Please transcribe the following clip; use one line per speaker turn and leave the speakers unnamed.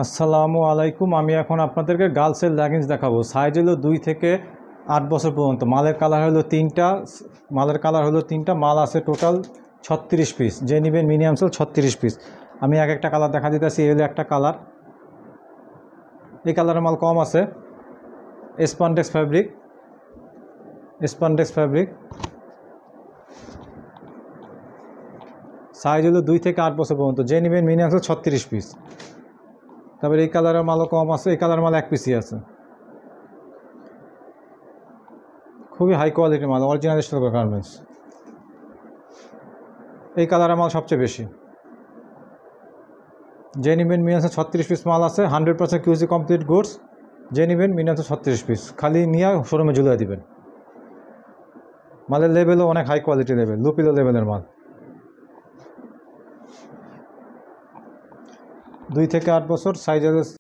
আসসালামু আলাইকুম। আমি এখন আপনাদেরকে গার্লসের লেগিংস দেখাবো। সাইজ হলো 2 থেকে 8 বছর পর্যন্ত। মালের কালার হলো তিনটা। মাল আছে টোটাল 36 পিস। যে নেবেন মিনিমাম সেল 36 পিস। আমি এক একটা কালার দেখা দিতেছি। এই হলো একটা কালার, এই কালারের মাল কম আছে। স্পন্ডেক্স ফ্যাব্রিক। সাইজ হলো 2 থেকে 8 বছর পর্যন্ত। যে নেবেন মিনিমাম সেল 36 পিস। তারপরে এই কালারের মালও কম আছে। এই কালারের মাল 1 পিসই আছে। খুবই হাই কোয়ালিটির মাল, অরিজিনাল স্টক গার্মেন্টস। এই কালারের মাল সবচেয়ে বেশি। যে নেবেন মিনিমাম 36 পিস মাল আছে। 100% কিউসি কমপ্লিট গুডস। যে নেবেন মিনিমাম 36 পিস, খালি নিয়ে শোরুমে ঝুলিয়ে দিবেন। মালের লেভেলও অনেক হাই কোয়ালিটি লেভেল, লুপিলো লেভেলের মাল। 2 থেকে 8 বছর সাইজ